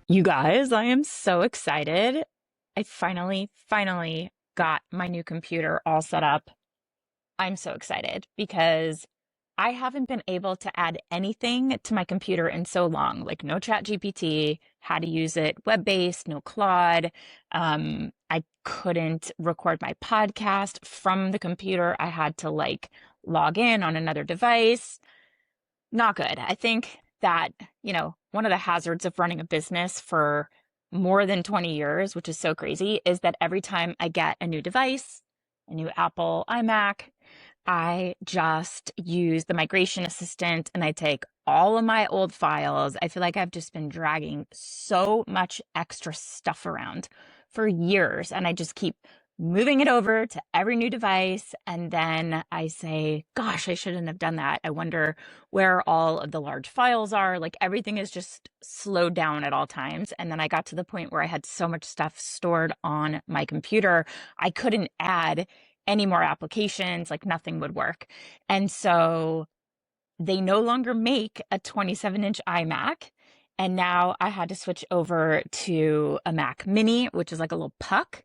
You guys, I am so excited. I finally got my new computer all set up. I'm so excited because I haven't been able to add anything to my computer in so long, like no chat GPT, how to use it web-based, no Claude. I couldn't record my podcast from the computer. I had to log in on another device. Not good. I think that, one of the hazards of running a business for more than 20 years, which is so crazy, is that every time I get a new device, a new Apple iMac, I just use the migration assistant and I take all of my old files. I feel like I've just been dragging so much extra stuff around for years, and I just keep moving it over to every new device. And then I say, gosh, I shouldn't have done that. I wonder where all of the large files are. Like everything is just slowed down at all times. And then I got to the point where I had so much stuff stored on my computer, I couldn't add any more applications, like nothing would work. And so they no longer make a 27-inch iMac. And now I had to switch over to a Mac Mini, which is like a little puck.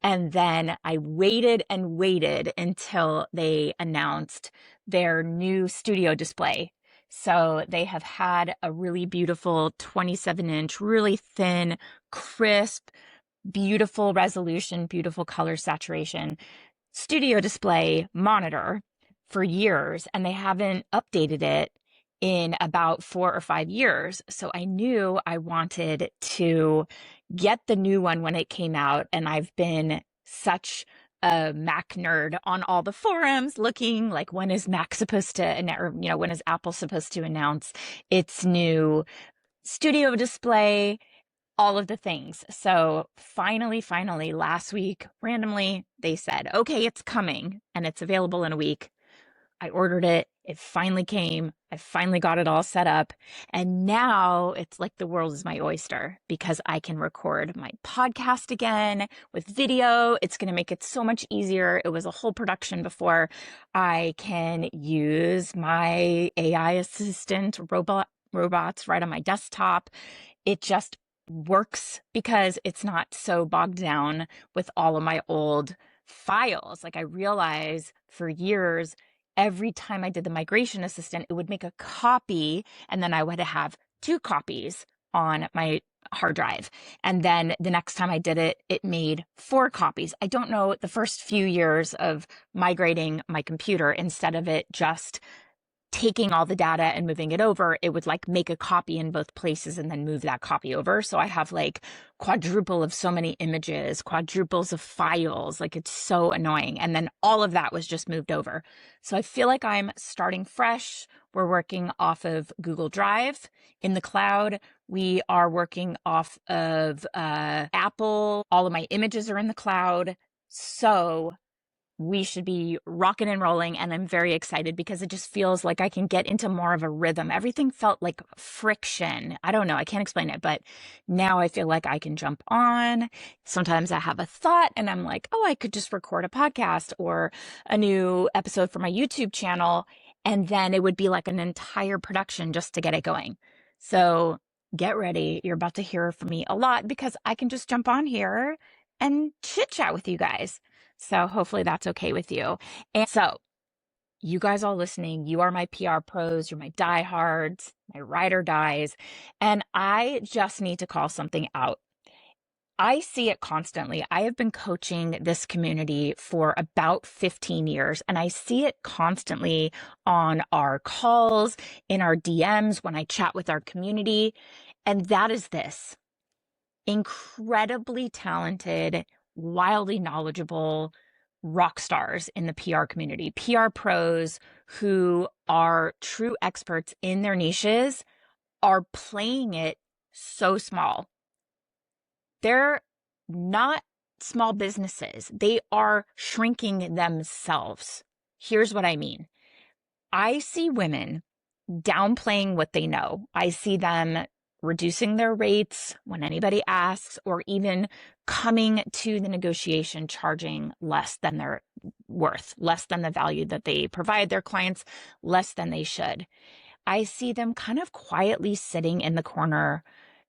And then I waited and waited until they announced their new studio display. So they have had a really beautiful 27-inch, really thin, crisp, beautiful resolution, beautiful color saturation studio display monitor for years, and they haven't updated it in about 4 or 5 years. So I knew I wanted to get the new one when it came out. And I've been such a Mac nerd on all the forums looking like, when is Mac supposed to, or, when is Apple supposed to announce its new studio display, all of the things. So finally, last week, randomly, they said, okay, it's coming and it's available in a week. I ordered it. It finally came. I finally got it all set up. And now it's like the world is my oyster because I can record my podcast again with video. It's going to make it so much easier. It was a whole production before. I can use my AI assistant robots right on my desktop. It just works because it's not so bogged down with all of my old files. Like I realize for years, every time I did the migration assistant, it would make a copy and then I would have two copies on my hard drive. And then the next time I did it, it made four copies. I don't know, the first few years of migrating my computer, instead of it just taking all the data and moving it over, it would make a copy in both places and then move that copy over. So I have quadruple of so many images, quadruples of files. It's so annoying. And then all of that was just moved over. So I feel like I'm starting fresh. We're working off of Google Drive in the cloud. We are working off of Apple. All of my images are in the cloud. So we should be rocking and rolling. And I'm very excited because it just feels like I can get into more of a rhythm. Everything felt like friction. I don't know. I can't explain it, but now I feel like I can jump on. Sometimes I have a thought and I'm like, oh, I could just record a podcast or a new episode for my YouTube channel. And then it would be like an entire production just to get it going. So get ready. You're about to hear from me a lot because I can just jump on here and chit chat with you guys. So hopefully that's okay with you. And so you guys all listening, you are my PR pros, you're my diehards, my ride or dies, and I just need to call something out. I see it constantly. I have been coaching this community for about 15 years, and I see it constantly on our calls, in our DMs, when I chat with our community. And that is this: incredibly talented, wildly knowledgeable rock stars in the PR community, PR pros who are true experts in their niches, are playing it so small. They're not small businesses. They are shrinking themselves. Here's what I mean. I see women downplaying what they know. I see them reducing their rates when anybody asks, or even coming to the negotiation charging less than their worth, less than the value that they provide their clients, less than they should. I see them kind of quietly sitting in the corner,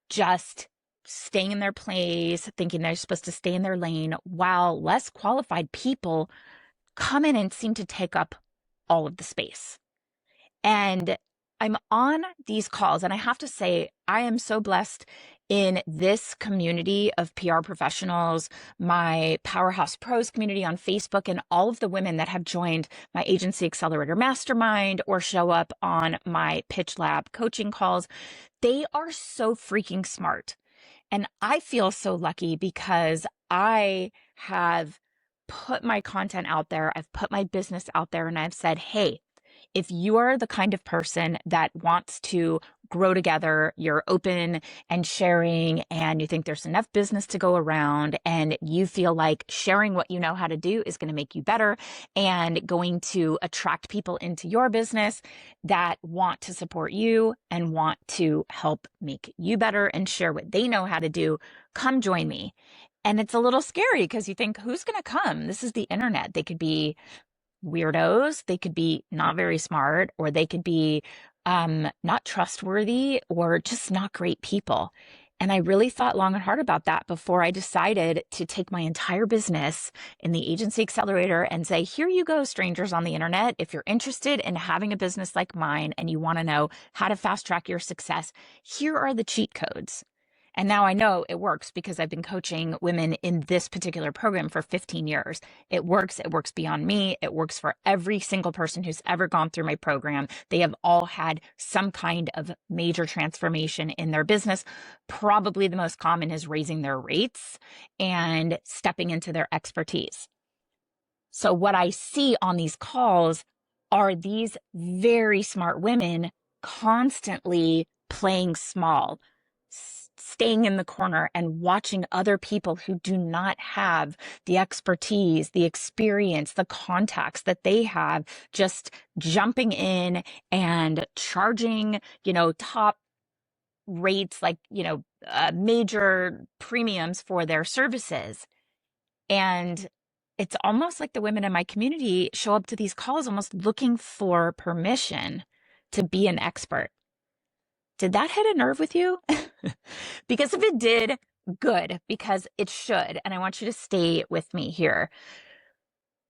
just staying in their place, thinking they're supposed to stay in their lane, while less qualified people come in and seem to take up all of the space. And I'm on these calls, and I have to say, I am so blessed in this community of PR professionals, my Powerhouse Pros community on Facebook, and all of the women that have joined my Agency Accelerator Mastermind or show up on my Pitch Lab coaching calls. They are so freaking smart. And I feel so lucky because I have put my content out there, I've put my business out there, and I've said, hey, if you are the kind of person that wants to grow together, you're open and sharing, and you think there's enough business to go around, and you feel like sharing what you know how to do is going to make you better and going to attract people into your business that want to support you and want to help make you better and share what they know how to do, come join me. And it's a little scary because you think, who's going to come? This is the internet. They could be weirdos, they could be not very smart, or they could be not trustworthy, or just not great people. And I really thought long and hard about that before I decided to take my entire business in the Agency Accelerator and say, here you go, strangers on the internet. If you're interested in having a business like mine and you want to know how to fast track your success, here are the cheat codes. And now I know it works because I've been coaching women in this particular program for 15 years. It works. It works beyond me. It works for every single person who's ever gone through my program. They have all had some kind of major transformation in their business. Probably the most common is raising their rates and stepping into their expertise. So what I see on these calls are these very smart women constantly playing small, staying in the corner and watching other people who do not have the expertise, the experience, the contacts that they have, just jumping in and charging, top rates, like, major premiums for their services. And it's almost like the women in my community show up to these calls almost looking for permission to be an expert. Did that hit a nerve with you? Because if it did, good, because it should. And I want you to stay with me here.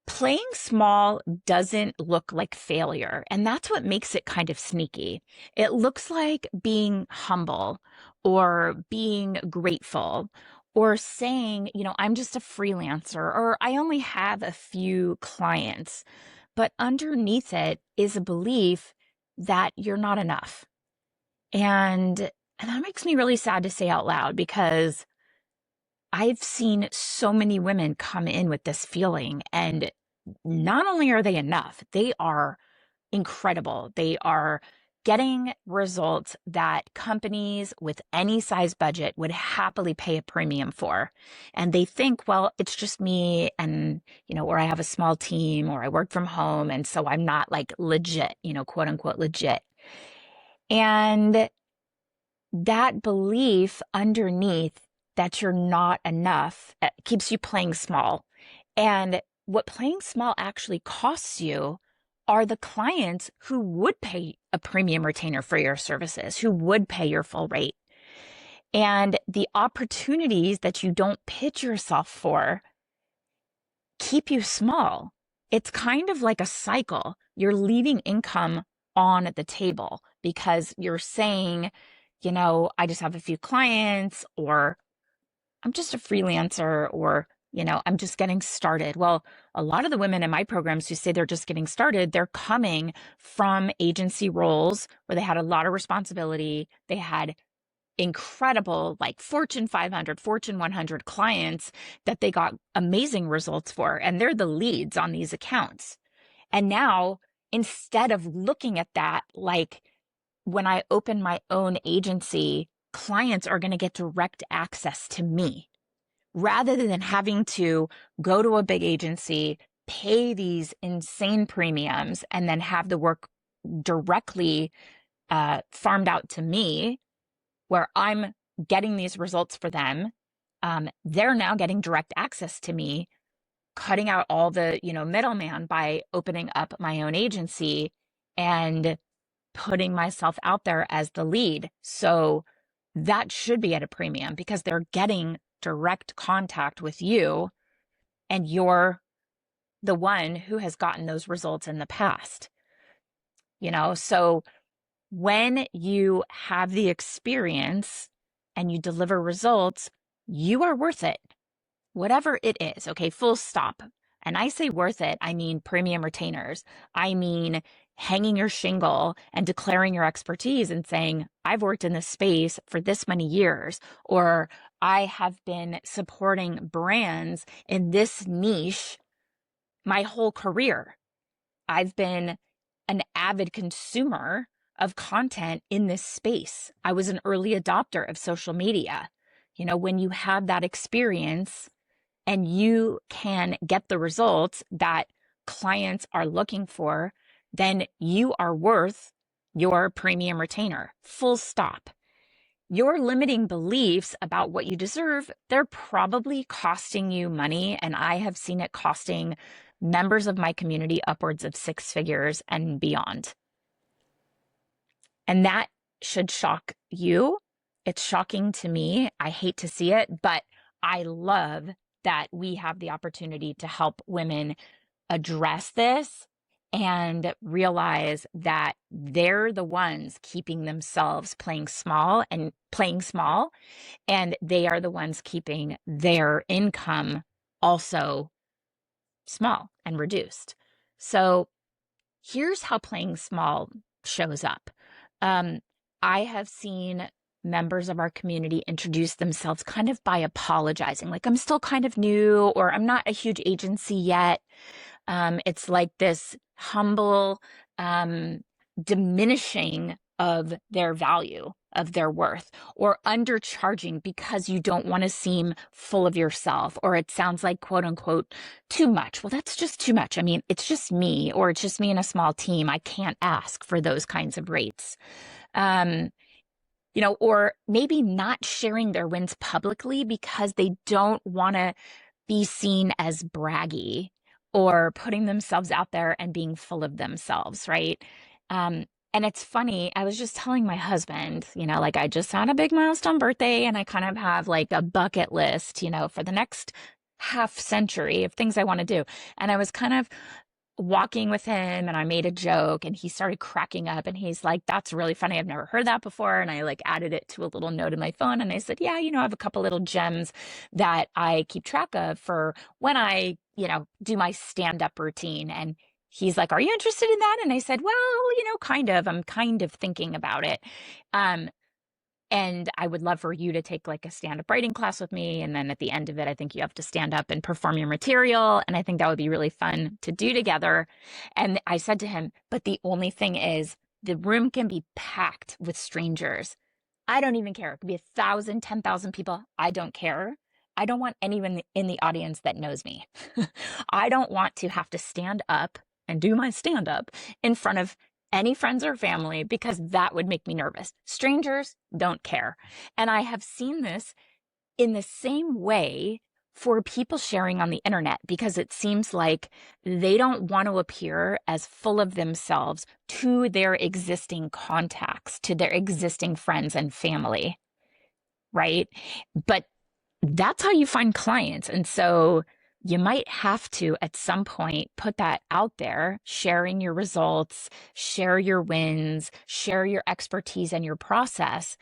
Playing small doesn't look like failure, and that's what makes it kind of sneaky. It looks like being humble or being grateful or saying, I'm just a freelancer, or I only have a few clients. But underneath it is a belief that you're not enough. And that makes me really sad to say out loud, because I've seen so many women come in with this feeling, and not only are they enough, they are incredible. They are getting results that companies with any size budget would happily pay a premium for. And they think, well, it's just me, and, or I have a small team, or I work from home, and so I'm not like legit, quote unquote legit. And that belief underneath that you're not enough keeps you playing small. And what playing small actually costs you are the clients who would pay a premium retainer for your services, who would pay your full rate. And the opportunities that you don't pitch yourself for keep you small. It's kind of like a cycle. You're leaving income on the table because you're saying, I just have a few clients, or I'm just a freelancer, or, I'm just getting started. Well, a lot of the women in my programs who say they're just getting started, they're coming from agency roles where they had a lot of responsibility. They had incredible, like Fortune 500, Fortune 100 clients that they got amazing results for. And they're the leads on these accounts. And now, instead of looking at that, like, when I open my own agency, clients are going to get direct access to me rather than having to go to a big agency, pay these insane premiums, and then have the work directly farmed out to me, where I'm getting these results for them. They're now getting direct access to me, cutting out all the, middleman by opening up my own agency and putting myself out there as the lead. So that should be at a premium because they're getting direct contact with you and you're the one who has gotten those results in the past. So when you have the experience and you deliver results, you are worth it, whatever it is. Okay, full stop. And I say worth it, I mean premium retainers. I mean hanging your shingle and declaring your expertise and saying, I've worked in this space for this many years, or I have been supporting brands in this niche my whole career. I've been an avid consumer of content in this space. I was an early adopter of social media. When you have that experience and you can get the results that clients are looking for, then you are worth your premium retainer. Full stop. Your limiting beliefs about what you deserve, they're probably costing you money. And I have seen it costing members of my community upwards of 6 figures and beyond. And that should shock you. It's shocking to me. I hate to see it, but I love that we have the opportunity to help women address this and realize that they're the ones keeping themselves playing small, and they are the ones keeping their income also small and reduced. So here's how playing small shows up. I have seen members of our community introduce themselves kind of by apologizing, like, I'm still kind of new, or I'm not a huge agency yet. It's like this humble diminishing of their value, of their worth, or undercharging because you don't want to seem full of yourself, or it sounds like, quote unquote, too much. Well, that's just too much. I mean, it's just me, or it's just me and a small team. I can't ask for those kinds of rates. Or maybe not sharing their wins publicly because they don't want to be seen as braggy or putting themselves out there and being full of themselves, right? And it's funny, I was just telling my husband, like, I just had a big milestone birthday and I kind of have like a bucket list, for the next half century of things I want to do. And I was kind of walking with him and I made a joke and he started cracking up and he's like, that's really funny. I've never heard that before. And I like added it to a little note in my phone. And I said, yeah, I have a couple little gems that I keep track of for when I, do my stand-up routine. And he's like, are you interested in that? And I said, well, kind of, I'm kind of thinking about it. And I would love for you to take like a stand-up writing class with me. And then at the end of it, I think you have to stand up and perform your material. And I think that would be really fun to do together. And I said to him, but the only thing is the room can be packed with strangers. I don't even care. It could be 1,000, 10,000 people. I don't care. I don't want anyone in the audience that knows me. I don't want to have to stand up and do my stand-up in front of any friends or family because that would make me nervous. Strangers don't care. And I have seen this in the same way for people sharing on the internet because it seems like they don't want to appear as full of themselves to their existing contacts, to their existing friends and family, right? But that's how you find clients. And so you might have to, at some point, put that out there, sharing your results, share your wins, share your expertise and your process,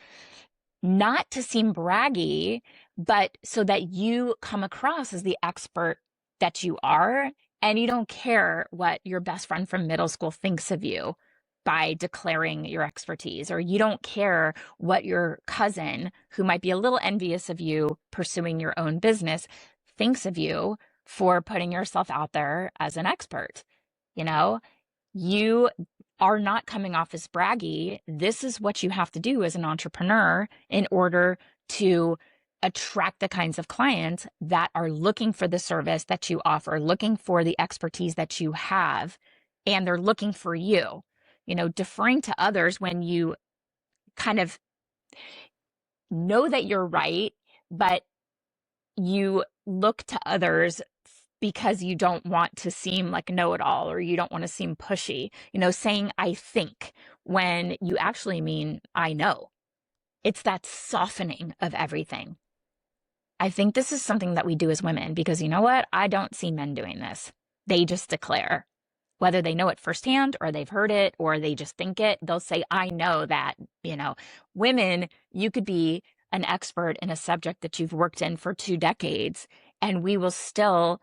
not to seem braggy, but so that you come across as the expert that you are, and you don't care what your best friend from middle school thinks of you by declaring your expertise, or you don't care what your cousin, who might be a little envious of you pursuing your own business, thinks of you for putting yourself out there as an expert. You are not coming off as braggy. This is what you have to do as an entrepreneur in order to attract the kinds of clients that are looking for the service that you offer, looking for the expertise that you have, and they're looking for you. Deferring to others when you kind of know that you're right, but you look to others because you don't want to seem like a know-it-all, or you don't want to seem pushy, saying I think when you actually mean I know. It's that softening of everything. I think this is something that we do as women because you know what? I don't see men doing this. They just declare, whether they know it firsthand or they've heard it or they just think it, they'll say, I know that, you know, women, you could be an expert in a subject that you've worked in for 2 decades, and we will still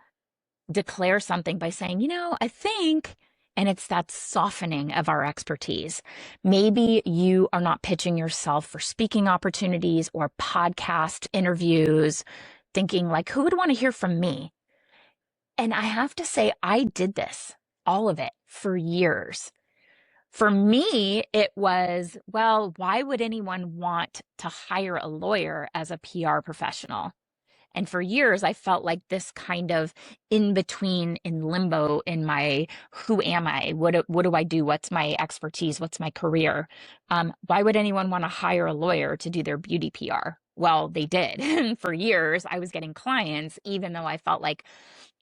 declare something by saying, you know, I think, and it's that softening of our expertise. Maybe you are not pitching yourself for speaking opportunities or podcast interviews, thinking like, who would want to hear from me? And I have to say, I did this, all of it, for years. For me, it was, well, why would anyone want to hire a lawyer as a PR professional? And for years, I felt like this kind of in between, in limbo in my, who am I? What do I do? What's my expertise? What's my career? Why would anyone want to hire a lawyer to do their beauty PR? Well, they did. And for years, I was getting clients, even though I felt like,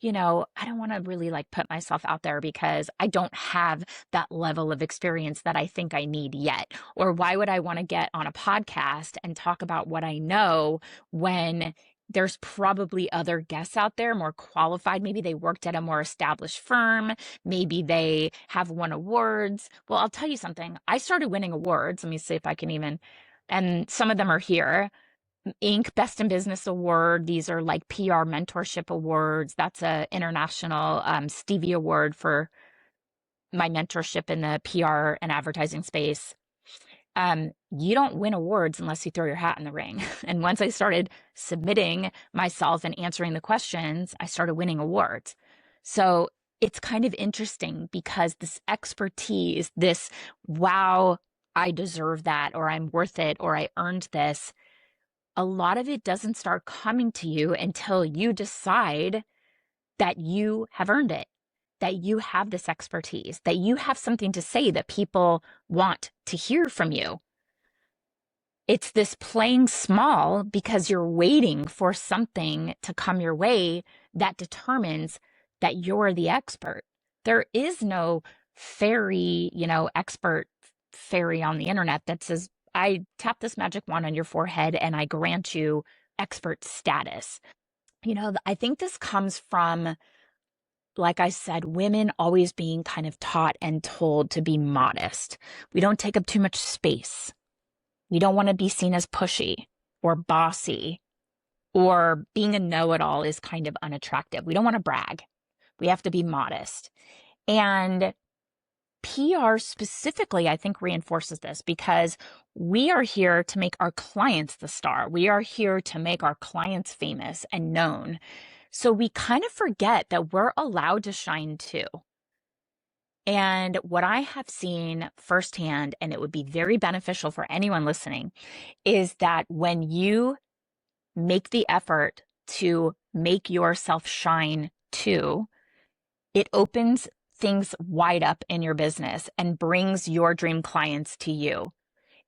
you know, I don't want to really like put myself out there because I don't have that level of experience that I think I need yet. Or why would I want to get on a podcast and talk about what I know when there's probably other guests out there more qualified? Maybe they worked at a more established firm. Maybe they have won awards. Well, I'll tell you something. I started winning awards. Let me see if I can even, and some of them are here. Inc. Best in Business Award. These are like PR mentorship awards. That's a international Stevie Award for my mentorship in the PR and advertising space. You don't win awards unless you throw your hat in the ring. And once I started submitting myself and answering the questions, I started winning awards. So it's kind of interesting because this expertise, this, wow, I deserve that, or I'm worth it, or I earned this, a lot of it doesn't start coming to you until you decide that you have earned it, that you have this expertise, that you have something to say that people want to hear from you. It's this playing small because you're waiting for something to come your way that determines that you're the expert. There is no fairy, you know, expert fairy on the internet that says, I tap this magic wand on your forehead and I grant you expert status. You know, I think this comes from, like I said, women always being kind of taught and told to be modest. We don't take up too much space. We don't want to be seen as pushy or bossy, or being a know-it-all is kind of unattractive. We don't want to brag. We have to be modest. And PR specifically, I think, reinforces this because we are here to make our clients the star. We are here to make our clients famous and known. So we kind of forget that we're allowed to shine too. And what I have seen firsthand, and it would be very beneficial for anyone listening, is that when you make the effort to make yourself shine too, it opens things wide up in your business and brings your dream clients to you.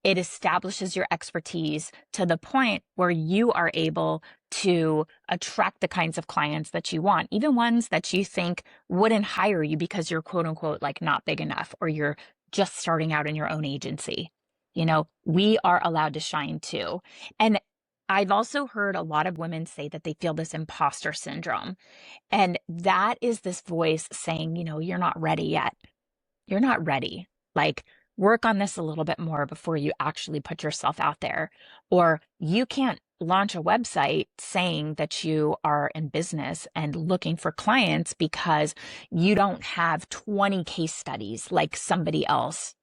It establishes your expertise to the point where you are able to attract the kinds of clients that you want, even ones that you think wouldn't hire you because you're quote unquote like not big enough, or you're just starting out in your own agency. You know, we are allowed to shine too. And I've also heard a lot of women say that they feel this imposter syndrome. And that is this voice saying, you know, you're not ready yet. You're not ready. Like, work on this a little bit more before you actually put yourself out there. Or you can't launch a website saying that you are in business and looking for clients because you don't have 20 case studies like somebody else.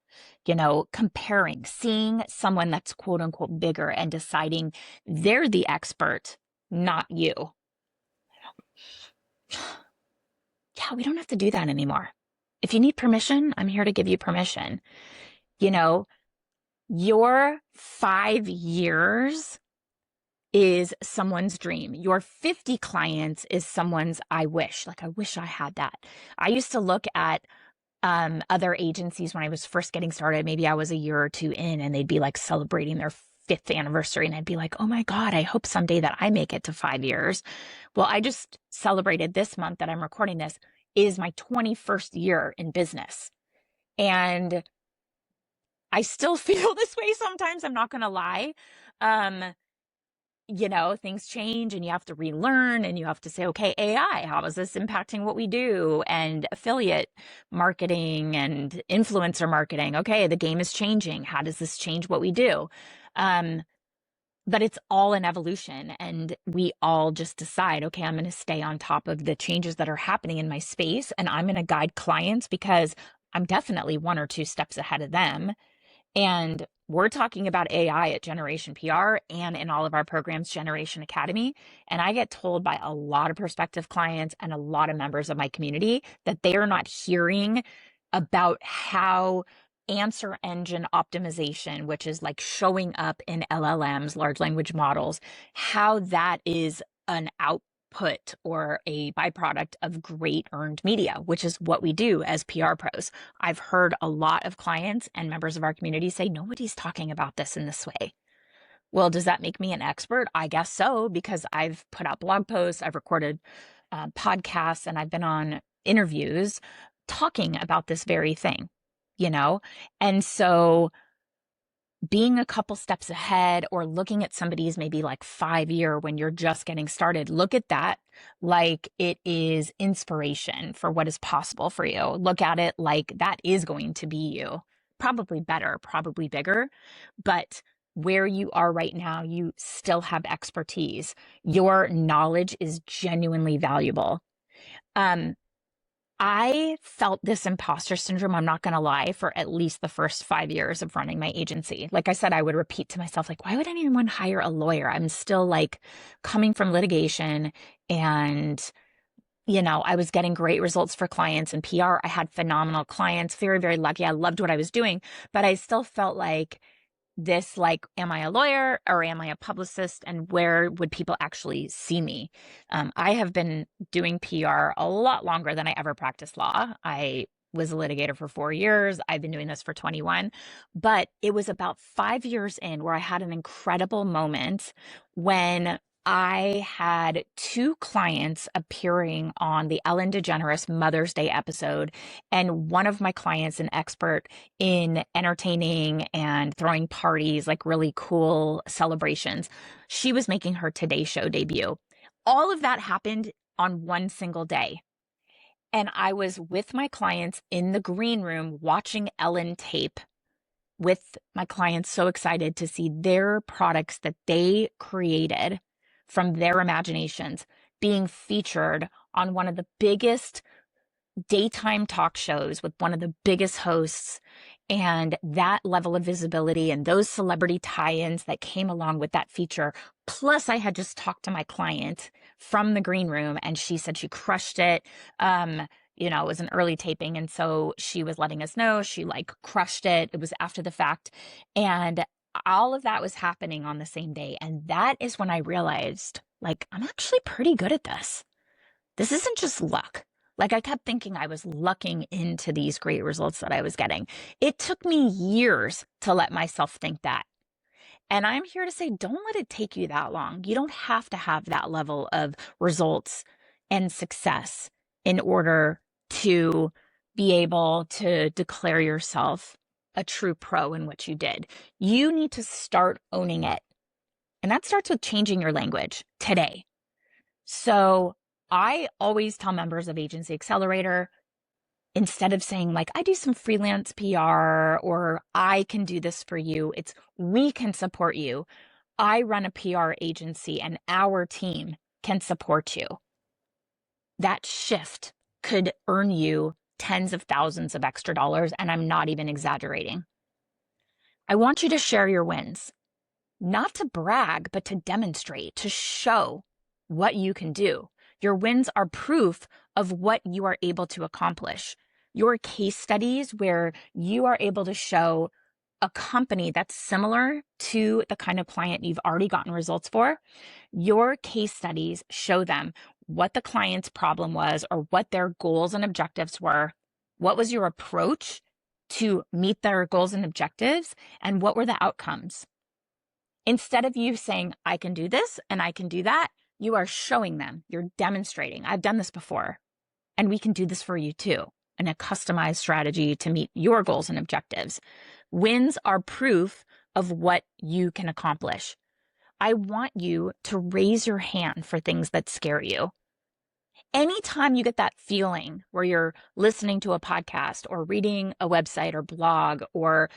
You know, comparing, seeing someone that's quote unquote bigger and deciding they're the expert, not you. Yeah, we don't have to do that anymore. If you need permission, I'm here to give you permission. You know, your 5 years is someone's dream. Your 50 clients is someone's I wish. Like, I wish I had that. I used to look at other agencies when I was first getting started. Maybe I was a year or two in and they'd be like celebrating their 5th anniversary. And I'd be like, oh my God, I hope someday that I make it to 5 years. Well, I just celebrated this month that I'm recording this is my 21st year in business. And I still feel this way sometimes, I'm not going to lie. Um, things change and you have to relearn and you have to say, okay, AI, how is this impacting what we do? And affiliate marketing and influencer marketing. Okay, the game is changing. How does this change what we do? Um, but it's all an evolution, and we all just decide, okay, I'm going to stay on top of the changes that are happening in my space, and I'm going to guide clients because I'm definitely one or two steps ahead of them. And we're talking about AI at Generation PR and in all of our programs, Generation Academy. And I get told by a lot of prospective clients and a lot of members of my community that they are not hearing about how answer engine optimization, which is like showing up in LLMs, large language models, how that is an output or a byproduct of great earned media, which is what we do as PR pros. I've heard a lot of clients and members of our community say, nobody's talking about this in this way. Well, does that make me an expert? I guess so, because I've put out blog posts, I've recorded podcasts, and I've been on interviews talking about this very thing, you know? And so being a couple steps ahead or looking at somebody's maybe like 5 year when you're just getting started, look at that like it is inspiration for what is possible for you. Look at it like that is going to be you. Probably better, probably bigger, but where you are right now, you still have expertise. Your knowledge is genuinely valuable. Um, I felt this imposter syndrome, I'm not going to lie, for at least the first 5 years of running my agency. Like I said, I would repeat to myself, like, why would anyone hire a lawyer? I'm still like coming from litigation and, I was getting great results for clients and PR. I had phenomenal clients, very, very lucky. I loved what I was doing, but I still felt like this, like, am I a lawyer or am I a publicist, and where would people actually see me? I have been doing PR a lot longer than I ever practiced law. I was a litigator for 4 years. I've been doing this for 21, but it was about 5 years in where I had an incredible moment when I had two clients appearing on the Ellen DeGeneres Mother's Day episode. And one of my clients, an expert in entertaining and throwing parties, like really cool celebrations, she was making her Today Show debut. All of that happened on one single day. And I was with my clients in the green room watching Ellen tape with my clients, so excited to see their products that they created from their imaginations being featured on one of the biggest daytime talk shows with one of the biggest hosts, and that level of visibility and those celebrity tie-ins that came along with that feature. Plus, I had just talked to my client from the green room and she said she crushed it. It was an early taping, and so she was letting us know she like crushed it. It was after the fact. And all of that was happening on the same day. And that is when I realized, like, I'm actually pretty good at this. This isn't just luck. Like, I kept thinking I was lucking into these great results that I was getting. It took me years to let myself think that. And I'm here to say, don't let it take you that long. You don't have to have that level of results and success in order to be able to declare yourself a true pro in what you did. You need to start owning it. And that starts with changing your language today. So I always tell members of Agency Accelerator, instead of saying like, I do some freelance PR or I can do this for you, it's we can support you. I run a PR agency and our team can support you. That shift could earn you tens of thousands of extra dollars, and I'm not even exaggerating. I want you to share your wins, not to brag, but to demonstrate, to show what you can do. Your wins are proof of what you are able to accomplish. Your case studies where you are able to show a company that's similar to the kind of client you've already gotten results for, your case studies show them what the client's problem was or what their goals and objectives were. What was your approach to meet their goals and objectives, and what were the outcomes? Instead of you saying, I can do this and I can do that, you are showing them, you're demonstrating, I've done this before, and we can do this for you too, in a customized strategy to meet your goals and objectives. Wins are proof of what you can accomplish. I want you to raise your hand for things that scare you. Anytime you get that feeling where you're listening to a podcast or reading a website or blog or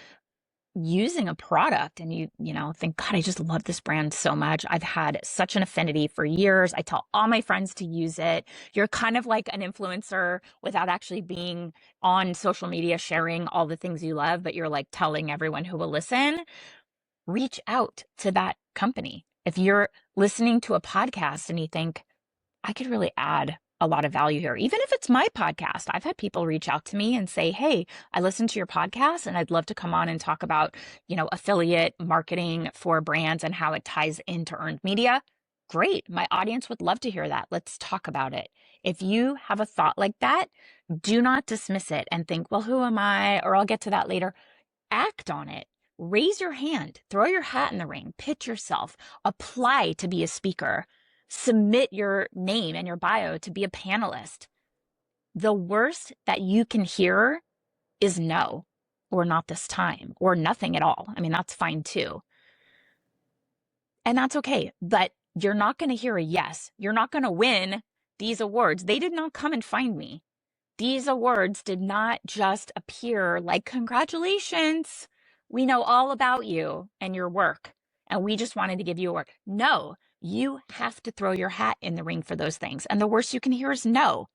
using a product and you think, God, I just love this brand so much. I've had such an affinity for years. I tell all my friends to use it. You're kind of like an influencer without actually being on social media sharing all the things you love, but you're like telling everyone who will listen. Reach out to that company. If you're listening to a podcast and you think, I could really add a lot of value here. Even if it's my podcast, I've had people reach out to me and say, hey, I listened to your podcast and I'd love to come on and talk about, affiliate marketing for brands and how it ties into earned media. Great. My audience would love to hear that. Let's talk about it. If you have a thought like that, do not dismiss it and think, well, who am I? Or I'll get to that later. Act on it. Raise your hand, throw your hat in the ring, pitch yourself, apply to be a speaker, submit your name and your bio to be a panelist. The worst that you can hear is no, or not this time, or nothing at all. I mean, that's fine too. And that's okay, but you're not going to hear a yes. You're not going to win these awards. They did not come and find me. These awards did not just appear like, congratulations, we know all about you and your work, and we just wanted to give you a award. No, you have to throw your hat in the ring for those things. And the worst you can hear is no.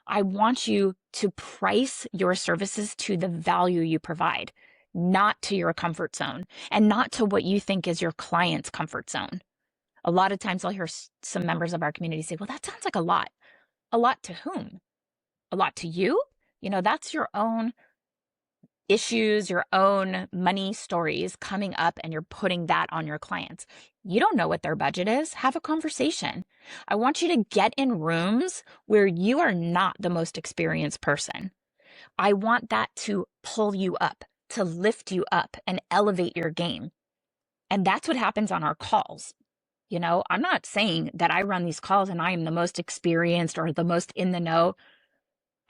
I want you to price your services to the value you provide, not to your comfort zone and not to what you think is your client's comfort zone. A lot of times I'll hear some members of our community say, well, that sounds like a lot. A lot to whom? A lot to you? That's your own issues, your own money stories coming up, and you're putting that on your clients. You don't know what their budget is. Have a conversation. I want you to get in rooms where you are not the most experienced person. I want that to pull you up, to lift you up and elevate your game. And that's what happens on our calls. I'm not saying that I run these calls and I am the most experienced or the most in the know.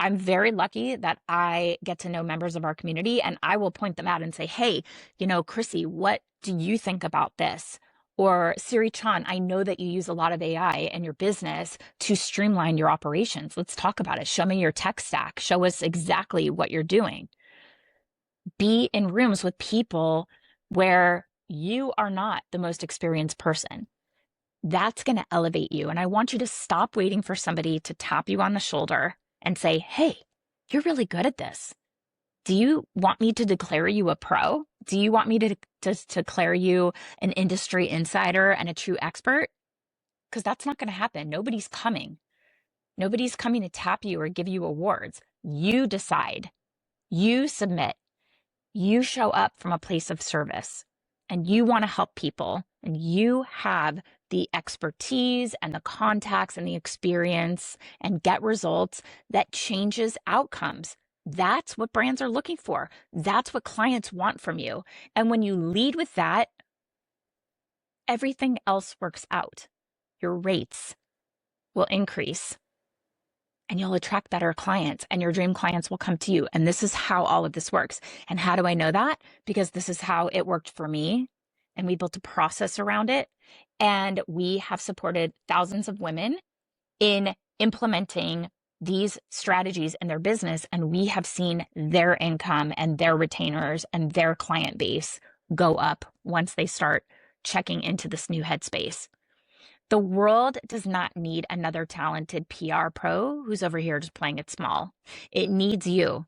I'm very lucky that I get to know members of our community, and I will point them out and say, hey, Chrissy, what do you think about this? Or Siri Chan, I know that you use a lot of AI in your business to streamline your operations. Let's talk about it. Show me your tech stack. Show us exactly what you're doing. Be in rooms with people where you are not the most experienced person. That's going to elevate you. And I want you to stop waiting for somebody to tap you on the shoulder and say, hey, you're really good at this. Do you want me to declare you a pro? Do you want me to declare you an industry insider and a true expert? Because that's not going to happen. Nobody's coming. Nobody's coming to tap you or give you awards. You decide. You submit. You show up from a place of service, and you want to help people, and you have the expertise and the contacts and the experience and get results that changes outcomes. That's what brands are looking for. That's what clients want from you. And when you lead with that, everything else works out. Your rates will increase and you'll attract better clients, and your dream clients will come to you. And this is how all of this works. And how do I know that? Because this is how it worked for me. And we built a process around it. And we have supported thousands of women in implementing these strategies in their business. And we have seen their income and their retainers and their client base go up once they start checking into this new headspace. The world does not need another talented PR pro who's over here just playing it small. It needs you.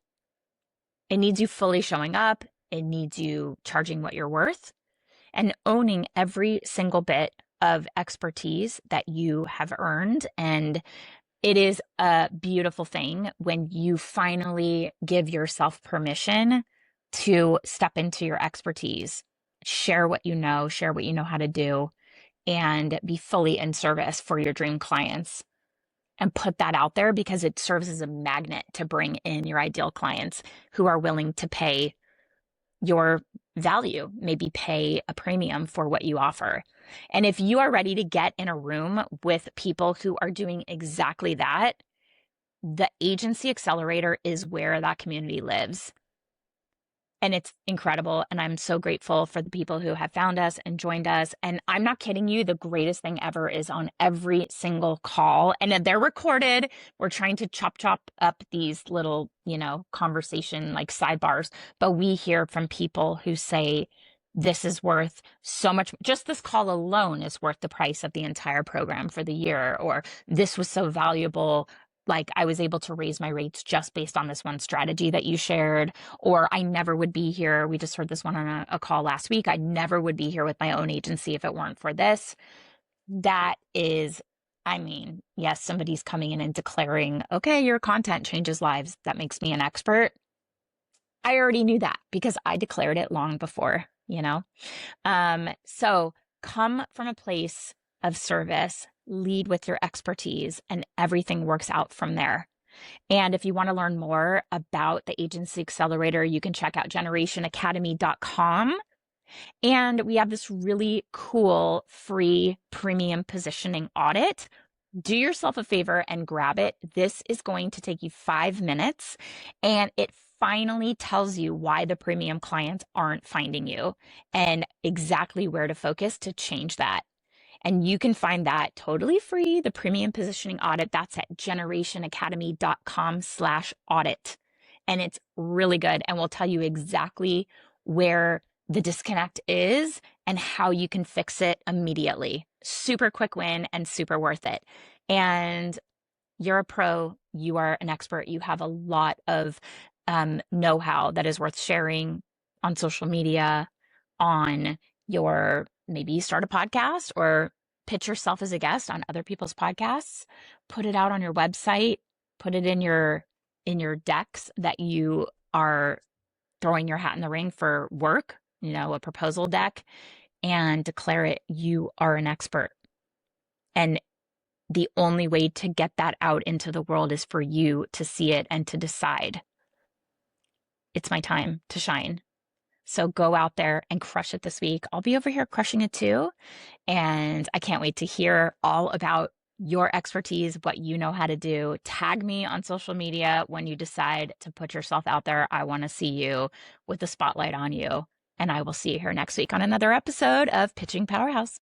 It needs you fully showing up. It needs you charging what you're worth and owning every single bit of expertise that you have earned. And it is a beautiful thing when you finally give yourself permission to step into your expertise, share what you know how to do, and be fully in service for your dream clients, and put that out there, because it serves as a magnet to bring in your ideal clients who are willing to pay your value, maybe pay a premium for what you offer. And if you are ready to get in a room with people who are doing exactly that, the Agency Accelerator is where that community lives. And it's incredible. And I'm so grateful for the people who have found us and joined us. And I'm not kidding you. The greatest thing ever is on every single call. And they're recorded. We're trying to chop up these little, conversation like sidebars. But we hear from people who say, this is worth so much. Just this call alone is worth the price of the entire program for the year. Or this was so valuable. Like I was able to raise my rates just based on this one strategy that you shared, or I never would be here. We just heard this one on a call last week. I never would be here with my own agency if it weren't for this. That is, I mean, yes, somebody's coming in and declaring, okay, your content changes lives. That makes me an expert. I already knew that because I declared it long before, So come from a place of service, lead with your expertise, and everything works out from there. And if you want to learn more about the Agency Accelerator, you can check out generationacademy.com. And we have this really cool free premium positioning audit. Do yourself a favor and grab it. This is going to take you 5 minutes, and it finally tells you why the premium clients aren't finding you and exactly where to focus to change that. And you can find that totally free, the premium positioning audit. That's at generationacademy.com/audit. And it's really good. And we'll tell you exactly where the disconnect is and how you can fix it immediately. Super quick win and super worth it. And you're a pro, you are an expert, you have a lot of know-how that is worth sharing on social media, on your, maybe you start a podcast or pitch yourself as a guest on other people's podcasts, put it out on your website, put it in your decks that you are throwing your hat in the ring for work, a proposal deck, and declare it you are an expert. And the only way to get that out into the world is for you to see it and to decide, it's my time to shine. So go out there and crush it this week. I'll be over here crushing it too. And I can't wait to hear all about your expertise, what you know how to do. Tag me on social media when you decide to put yourself out there. I want to see you with the spotlight on you. And I will see you here next week on another episode of Pitching Powerhouse.